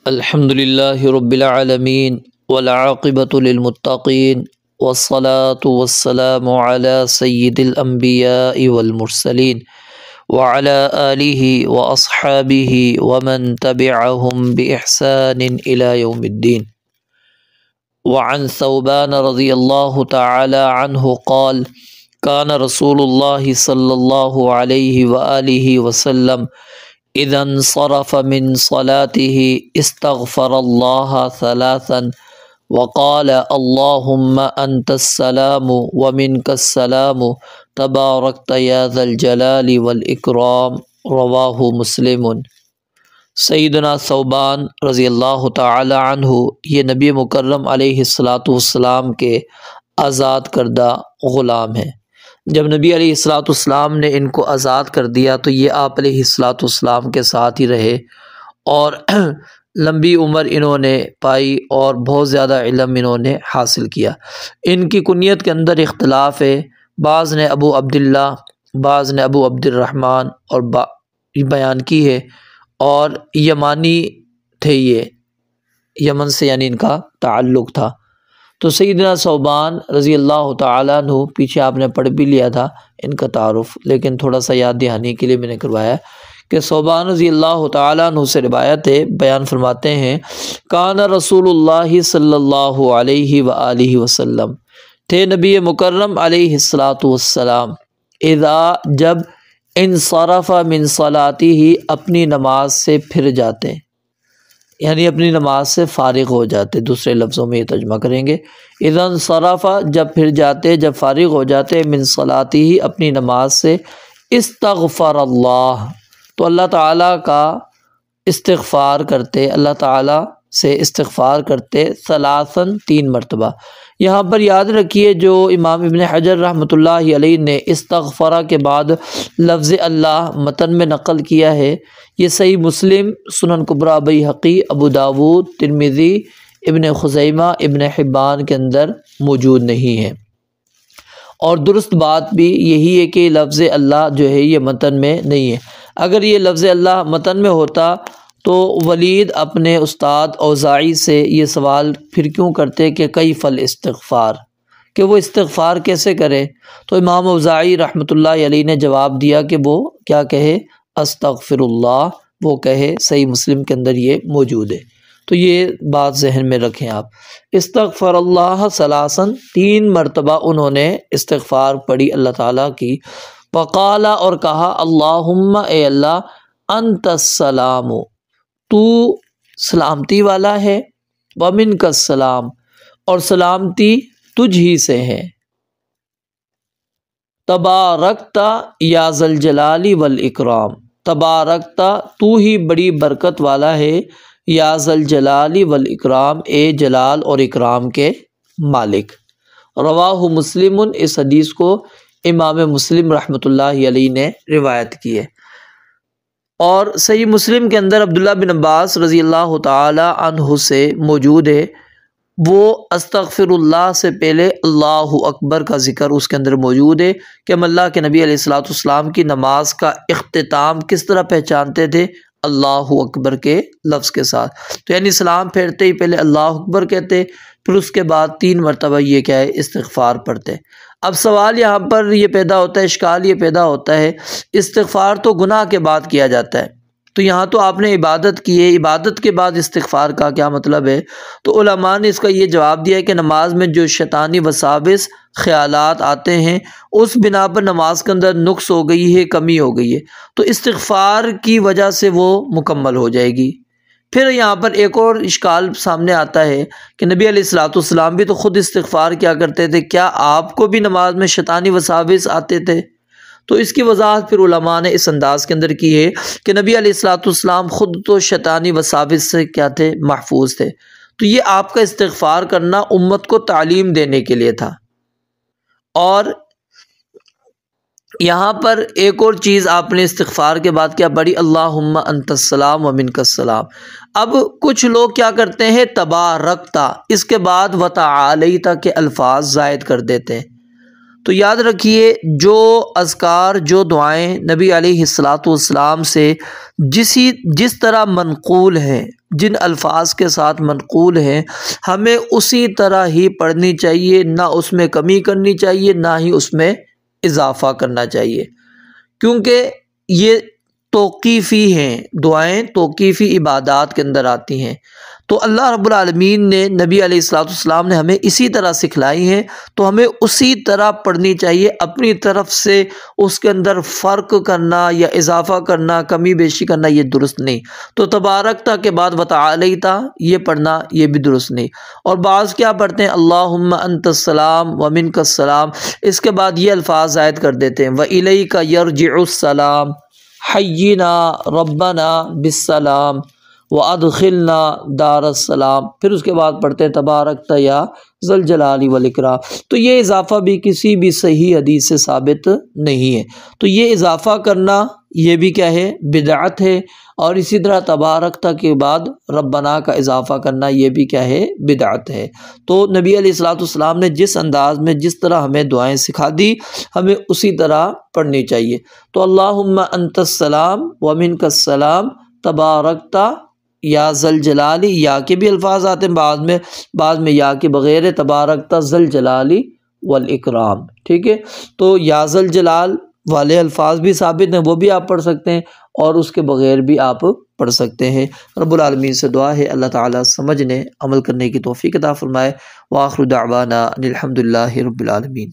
الحمد لله رب العالمين والعاقبة للمتقين والصلاة والسلام على سيد الأنبياء والمرسلين وعلى آله وأصحابه ومن تبعهم بإحسان إلى يوم الدين. وعن ثوبان رضي الله تعالى عنه قال: كان رسول الله صلى الله عليه وآله وسلم إذا انصرف من صلاته استغفر الله ثلاثا وقال: اللهم أنت السلام ومنك السلام تباركت يا ذا الجلال والإكرام. رواہ مسلم. سیدنا ثوبان رضی اللہ تعالی عنہ یہ نبی مکرم علیہ الصلاۃ والسلام کے آزاد کردہ غلام ہیں. جب نبی علیہ الصلاۃ والسلام نے ان کو آزاد کر دیا تو یہ آپ علیہ الصلاۃ والسلام کے ساتھ ہی رہے اور لمبی عمر انہوں نے پائی اور بہت زیادہ علم انہوں نے حاصل کیا. ان کی کنیت کے اندر اختلاف ہے، بعض نے ابو عبداللہ، بعض نے ابو عبد الرحمن اور بیان کی ہے، اور یمانی تھے، یہ یمن سے یعنی ان کا تعلق تھا. تو سیدنا ثوبان رضی اللہ تعالیٰ عنہ، پیچھے آپ نے پڑھ بھی لیا تھا ان کا تعارف، لیکن تھوڑا سا یاد دہانی کے لیے میں نے کروایا کہ ثوبان رضی اللہ تعالیٰ عنہ سے روایت ہے، بیان فرماتے ہیں: کان رسول اللہ صلی اللہ علیہ وآلہ وسلم، تھے نبی مکرم علیہ الصلاۃ والسلام، اذا جب انصرف من صلاته اپنی نماز سے پھر جاتے، یعنی اپنی نماز سے فارغ ہو جاتے. دوسرے لفظوں میں یہ ترجمہ کریں گے: اذا انصرف جب پھر جاتے، جب فارغ ہو جاتے، من صلاته اپنی نماز سے، استغفر اللہ تو اللہ تعالیٰ کا استغفار کرتے، اللہ تعالیٰ سے استغفار کرتے، ثلاثاً 3 مرتبہ. یہاں پر یاد رکھیے جو امام ابن حجر رحمۃ اللہ علیہ نے استغفرہ کے بعد لفظ اللہ متن میں نقل کیا ہے، یہ صحیح مسلم، سنن کبریٰ بیہقی، ابو داود، ترمذی، ابن خزیمہ، ابن حبان کے اندر موجود نہیں ہے. اور درست بات بھی یہی ہے کہ لفظ اللہ جو ہے یہ متن میں نہیں ہے. اگر یہ لفظ اللہ متن میں ہوتا تو ولید اپنے استاد اوزاعی سے یہ سوال پھر کیوں کرتے کہ کیف الاستغفار، کہ وہ استغفار کیسے کرے؟ تو امام اوزاعی رحمۃ اللہ علیہ نے جواب دیا کہ وہ کیا کہے؟ استغفر اللہ وہ کہے. صحیح مسلم کے اندر یہ موجود ہے. تو یہ بات ذہن میں رکھیں آپ. استغفر اللہ ثلاثاً 3 مرتبہ انہوں نے استغفار پڑھی اللہ تعالیٰ کی. وقالا اور کہا: اللہم اے اللہ، انت السلام تو سلامتی والا ہے، ومنک السلام اور سلامتی تجھ ہی سے ہے، تبارکت یا ذا الجلال والاکرام تبارکت تو ہی بڑی برکت والا ہے، یا ذا الجلال والاکرام اے جلال اور اکرام کے مالک. رواہ مسلم، اس حدیث کو امام مسلم رحمۃ اللہ علیہ نے روایت کی ہے. اور صحیح مسلم کے اندر عبداللہ بن عباس رضی اللہ تعالی عنہ سے موجود ہے، وہ استغفر اللہ سے پہلے اللہ اکبر کا ذکر اس کے اندر موجود ہے کہ ہم اللہ کے نبی علیہ الصلوۃ والسلام کی نماز کا اختتام کس طرح پہچانتے تھے؟ اللہ اکبر کے لفظ کے ساتھ. تو یعنی سلام پھیرتے ہی پہلے اللہ اکبر کہتے، پھر اس کے بعد 3 مرتبہ یہ کیا ہے؟ استغفار پڑھتے. اب سوال یہاں پر یہ پیدا ہوتا ہے، اشکال یہ پیدا ہوتا ہے، استغفار تو گناہ کے بعد کیا جاتا ہے، تو یہاں تو آپ نے عبادت کی ہے، عبادت کے بعد استغفار کا کیا مطلب ہے؟ تو علماء نے اس کا یہ جواب دیا ہے کہ نماز میں جو شیطانی وساوس خیالات آتے ہیں اس بنا پر نماز کے اندر نقص ہو گئی ہے، کمی ہو گئی ہے، تو استغفار کی وجہ سے وہ مکمل ہو جائے گی. پھر یہاں پر ایک اور اشکال سامنے آتا ہے کہ نبی علیہ الصلوۃ والسلام بھی تو خود استغفار کیا کرتے تھے، کیا آپ کو بھی نماز میں شیطانی وساوس آتے تھے؟ تو اس کی وضاحت پھر علماء نے اس انداز کے اندر کی ہے کہ نبی علیہ الصلوۃ والسلام خود تو شیطانی وساوس سے کیا تھے؟ محفوظ تھے. تو یہ آپ کا استغفار کرنا امت کو تعلیم دینے کے لیے تھا. اور یہاں پر ایک اور چیز آپ نے استغفار کے بعد کیا پڑھی؟ اللہم انت السلام ومنک السلام. اب کچھ لوگ کیا کرتے ہیں؟ تبارکتا اس کے بعد وتعالیت کے الفاظ زائد کر دیتے ہیں. تو یاد رکھیے جو اذکار جو دعائیں نبی علیہ الصلاۃ والسلام سے جس طرح منقول ہیں، جن الفاظ کے ساتھ منقول ہیں ہمیں اسی طرح ہی پڑھنی چاہیے، نہ اس میں کمی کرنی چاہیے نہ ہی اس میں اضافہ کرنا چاہیے، کیونکہ یہ توقیفی ہیں، دعائیں توقیفی عبادات کے اندر آتی ہیں۔ تو اللہ رب العالمین نے نبی علیہ الصلوۃ والسلام نے ہمیں اسی طرح سکھلائی ہیں، تو ہمیں اسی طرح پڑھنی چاہیے، اپنی طرف سے اس کے اندر فرق کرنا یا اضافہ کرنا، کمی بیشی کرنا یہ درست نہیں۔ تو تبارکتا کے بعد وتعالیتا یہ پڑھنا یہ بھی درست نہیں۔ اور بعض کیا پڑھتے ہیں اللہم انت السلام ومنک السلام، اس کے بعد یہ الفاظ زائد کر دیتے ہیں وَإِلَيْكَ يَرْجِعُ السَّلَامُ حینا ربنا بالسلام وادخلنا دار السلام، پھر اس کے بعد پڑھتے ہیں تبارکت یا ذی الجلال والاکرام۔ تو یہ اضافہ بھی کسی بھی صحیح حدیث سے ثابت نہیں ہے، تو یہ اضافہ کرنا یہ بھی کیا ہے؟ بدعت ہے، اور اسی طرح تبارکت کے بعد ربنا کا اضافہ کرنا یہ بھی کیا ہے؟ بدعت ہے۔ تو نبی علیہ الصلوۃ والسلام نے جس انداز میں جس طرح ہمیں دعائیں سکھا دی ہمیں اسی طرح پڑھنی چاہیے۔ تو اللہم انت السلام ومنک السلام تبارکت یا ذی الجلال، یا کے بھی الفاظ آتے ہیں بعض میں یا کے بغیر تبارکت ذی الجلال والاکرام، ٹھیک ہے۔ تو یا ذی الجلال والے الفاظ بھی ثابت ہیں، وہ بھی آپ پڑھ سکتے ہیں، اور اس کے بغیر بھی آپ پڑھ سکتے ہیں۔ رب العالمین سے دعا ہے اللہ تعالیٰ سمجھنے عمل کرنے کی توفیق عطا فرمائے۔ وآخر دعوانا ان الحمد للہ رب العالمین۔